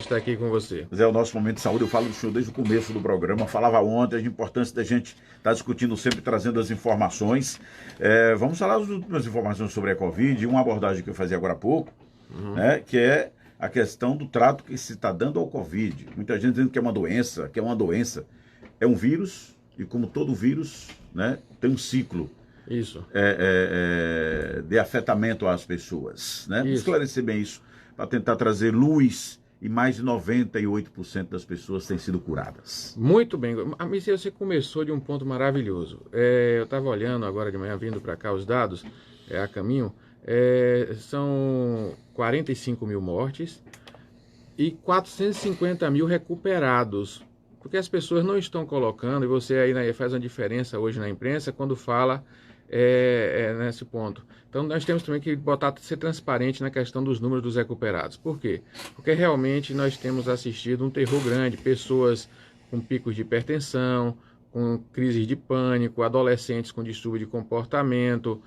estar aqui com você. Mas é o nosso momento de saúde, eu falo do senhor desde o começo do programa, falava ontem, a importância da gente estar discutindo sempre, trazendo as informações. Vamos falar das últimas informações sobre a Covid, uma abordagem que eu fazia agora há pouco, né, que é a questão do trato que se está dando ao Covid. Muita gente dizendo que é uma doença, É um vírus, e como todo vírus, né, tem um ciclo. Isso. De afetamento às pessoas, né? Vamos Isso. esclarecer bem isso, para tentar trazer luz, e mais de 98% das pessoas têm sido curadas. Muito bem. Messias, você começou de um ponto maravilhoso. Eu estava olhando agora de manhã, vindo para cá os dados, a caminho, são 45 mil mortes e 450 mil recuperados. Porque as pessoas não estão colocando, e você aí faz uma diferença hoje na imprensa quando fala nesse ponto. Então nós temos também que ser transparente na questão dos números dos recuperados. Por quê? Porque realmente nós temos assistido um terror grande, pessoas com picos de hipertensão, com crises de pânico, adolescentes com distúrbio de comportamento,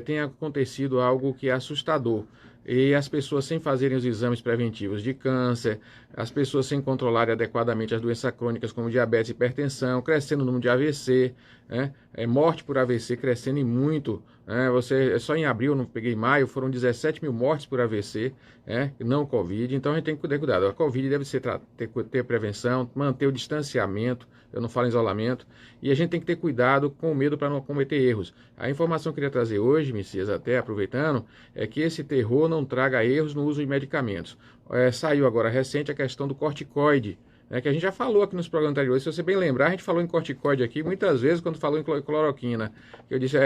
tem acontecido algo que é assustador. E as pessoas sem fazerem os exames preventivos de câncer, as pessoas sem controlarem adequadamente as doenças crônicas como diabetes e hipertensão, crescendo o número de AVC, morte por AVC crescendo e muito. Só em abril, não peguei maio, foram 17 mil mortes por AVC, não Covid. Então a gente tem que ter cuidado. A Covid deve ter prevenção, manter o distanciamento, eu não falo em isolamento, e a gente tem que ter cuidado com o medo para não cometer erros. A informação que eu queria trazer hoje, Messias, até aproveitando, é que esse terror não traga erros no uso de medicamentos. Saiu agora recente a questão do corticoide, que a gente já falou aqui nos programas anteriores. Se você bem lembrar, a gente falou em corticoide aqui muitas vezes quando falou em cloroquina. Eu disse,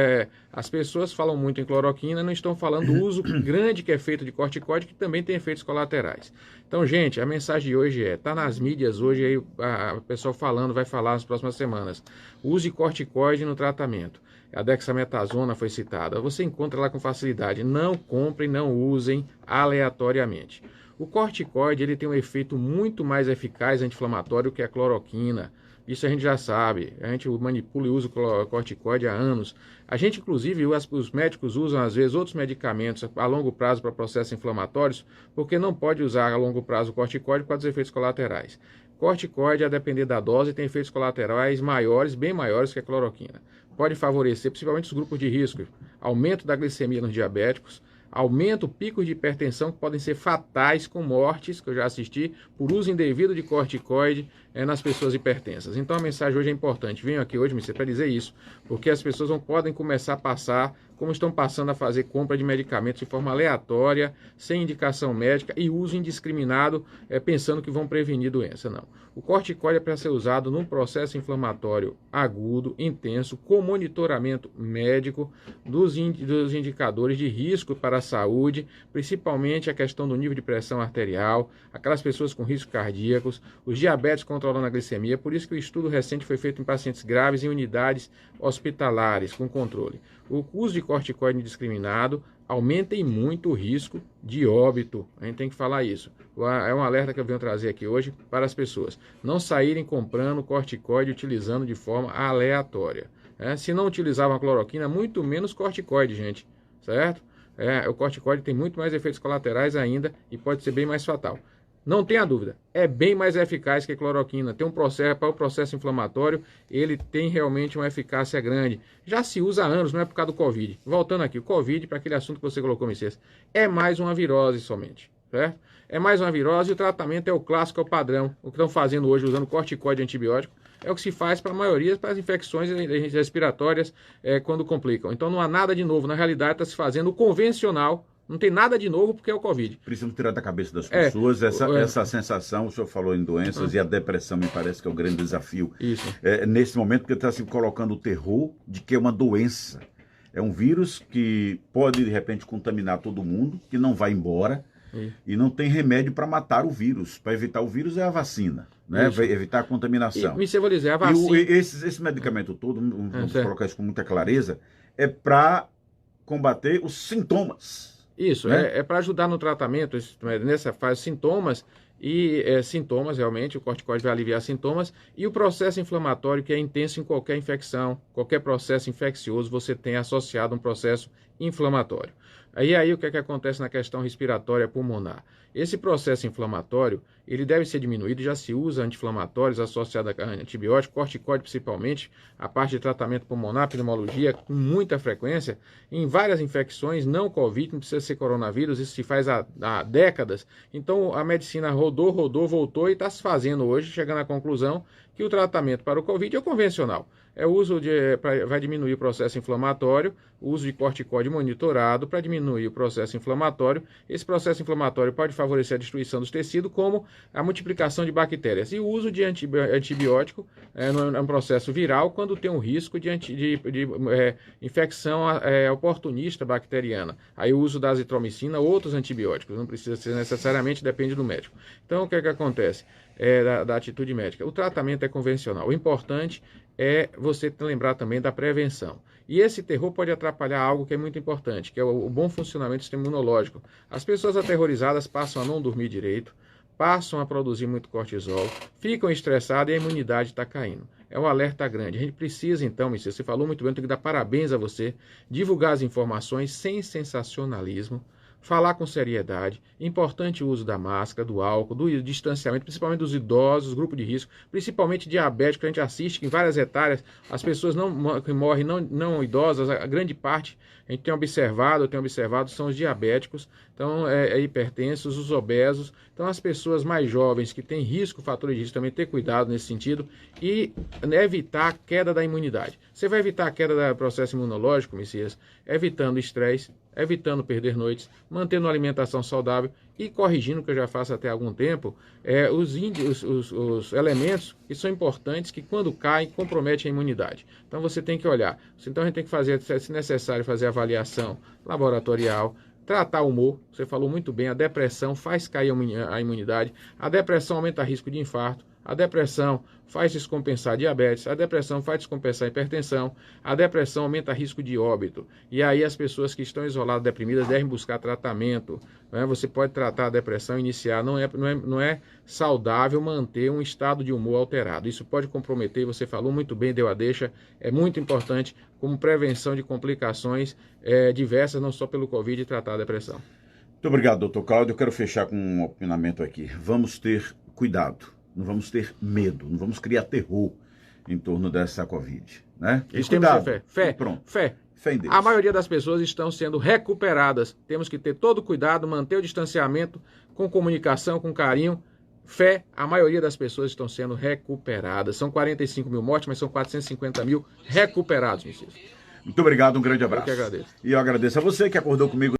as pessoas falam muito em cloroquina, não estão falando do uso grande que é feito de corticoide, que também tem efeitos colaterais. Então, gente, a mensagem de hoje está nas mídias hoje, aí a pessoa falando, vai falar nas próximas semanas. Use corticoide no tratamento. A dexametasona foi citada. Você encontra lá com facilidade. Não comprem, não usem aleatoriamente. O corticoide ele tem um efeito muito mais eficaz anti-inflamatório que a cloroquina. Isso a gente já sabe. A gente manipula e usa o corticoide há anos. A gente, inclusive, os médicos usam, às vezes, outros medicamentos a longo prazo para processos inflamatórios, porque não pode usar a longo prazo o corticoide por causa dos efeitos colaterais. Corticoide, a depender da dose, tem efeitos colaterais maiores, bem maiores que a cloroquina. Pode favorecer, principalmente os grupos de risco, aumento da glicemia nos diabéticos, aumenta o pico de hipertensão, que podem ser fatais com mortes, que eu já assisti, por uso indevido de corticoide nas pessoas hipertensas. Então a mensagem hoje é importante. Venho aqui hoje, para dizer isso, porque as pessoas não podem começar a passar, como estão passando a fazer compra de medicamentos de forma aleatória, sem indicação médica e uso indiscriminado, pensando que vão prevenir doença. Não. O corticoide é para ser usado num processo inflamatório agudo, intenso, com monitoramento médico dos indicadores de risco para a saúde, principalmente a questão do nível de pressão arterial, aquelas pessoas com riscos cardíacos, os diabetes controlando a glicemia. Por isso que o estudo recente foi feito em pacientes graves em unidades hospitalares com controle. O uso de corticoide indiscriminado aumenta em muito o risco de óbito. A gente tem que falar isso. É um alerta que eu venho trazer aqui hoje para as pessoas. Não saírem comprando corticoide utilizando de forma aleatória. Se não utilizavam a cloroquina, muito menos corticoide, gente. Certo? O corticoide tem muito mais efeitos colaterais ainda e pode ser bem mais fatal. Não tenha dúvida, é bem mais eficaz que a cloroquina. Tem um processo, para o processo inflamatório, ele tem realmente uma eficácia grande. Já se usa há anos, não é por causa do Covid. Voltando aqui, o Covid, para aquele assunto que você colocou, Messias, é mais uma virose somente, certo? É mais uma virose e o tratamento é o clássico, é o padrão. O que estão fazendo hoje, usando corticoide antibiótico, é o que se faz para a maioria das infecções respiratórias quando complicam. Então não há nada de novo. Na realidade está se fazendo o convencional. Não tem nada de novo porque é o Covid. Precisamos tirar da cabeça das pessoas essa sensação. O senhor falou em doenças e a depressão me parece que é o grande desafio. Isso. Nesse momento, porque está se colocando o terror de que é uma doença. É um vírus que pode, de repente, contaminar todo mundo, que não vai embora. E não tem remédio para matar o vírus. Para evitar o vírus é a vacina, né? Vai evitar a contaminação. E vou dizer, a vacina... esse medicamento todo, vamos colocar isso com muita clareza, é para combater os sintomas. Isso, né? É para ajudar no tratamento, nessa fase, sintomas, sintomas realmente, o corticoide vai aliviar sintomas, e o processo inflamatório, que é intenso em qualquer infecção, qualquer processo infeccioso, você tem associado um processo inflamatório. Aí o que é que acontece na questão respiratória pulmonar? Esse processo inflamatório, ele deve ser diminuído, já se usa anti-inflamatórios associados a antibiótico, corticóide principalmente, a parte de tratamento pulmonar, pneumologia, com muita frequência, em várias infecções, não Covid, não precisa ser coronavírus, isso se faz há décadas. Então a medicina rodou, voltou e está se fazendo hoje, chegando à conclusão que o tratamento para o Covid é o convencional. É o uso vai diminuir o processo inflamatório, o uso de corticóide monitorado para diminuir o processo inflamatório. Esse processo inflamatório pode favorecer a destruição dos tecidos, como a multiplicação de bactérias. E o uso de antibiótico é um processo viral, quando tem um risco de infecção oportunista bacteriana. Aí o uso da azitromicina, outros antibióticos, não precisa ser necessariamente, depende do médico. Então, o que é que acontece? Da atitude médica. O tratamento é convencional. O importante é você lembrar também da prevenção. E esse terror pode atrapalhar algo que é muito importante, que é o bom funcionamento do sistema imunológico. As pessoas aterrorizadas passam a não dormir direito, passam a produzir muito cortisol, ficam estressadas e a imunidade está caindo. É um alerta grande. A gente precisa, então, Messias, você falou muito bem, eu tenho que dar parabéns a você, divulgar as informações sem sensacionalismo, falar com seriedade, importante o uso da máscara, do álcool, do distanciamento, principalmente dos idosos, grupo de risco, principalmente diabéticos, a gente assiste que em várias etárias, as pessoas que morrem não idosas, a grande parte, a gente eu tenho observado, são os diabéticos, então hipertensos, os obesos, então as pessoas mais jovens que têm risco, fatores de risco, também ter cuidado nesse sentido e evitar a queda da imunidade. Você vai evitar a queda do processo imunológico, Messias, evitando estresse, evitando perder noites, mantendo uma alimentação saudável e corrigindo, que eu já faço até algum tempo, os elementos que são importantes, que quando caem, comprometem a imunidade. Então você tem que olhar. Então a gente tem que fazer, se necessário, fazer avaliação laboratorial, tratar o humor, você falou muito bem, a depressão faz cair a imunidade, a depressão aumenta o risco de infarto, a depressão faz descompensar diabetes, a depressão faz descompensar hipertensão, a depressão aumenta o risco de óbito. E aí as pessoas que estão isoladas, deprimidas, devem buscar tratamento. Né? Você pode tratar a depressão, iniciar, não é saudável manter um estado de humor alterado. Isso pode comprometer, você falou muito bem, deu a deixa, é muito importante como prevenção de complicações diversas, não só pelo Covid, e tratar a depressão. Muito obrigado, doutor Cláudio. Eu quero fechar com um opinamento aqui. Vamos ter cuidado. Não vamos ter medo, não vamos criar terror em torno dessa Covid, né? Isso temos que ter fé. Pronto. Fé. Fé em Deus. A maioria das pessoas estão sendo recuperadas. Temos que ter todo cuidado, manter o distanciamento, com comunicação, com carinho. Fé, a maioria das pessoas estão sendo recuperadas. São 45 mil mortes, mas são 450 mil recuperados, Messias. Muito obrigado, um grande abraço. Eu que agradeço. E eu agradeço a você que acordou comigo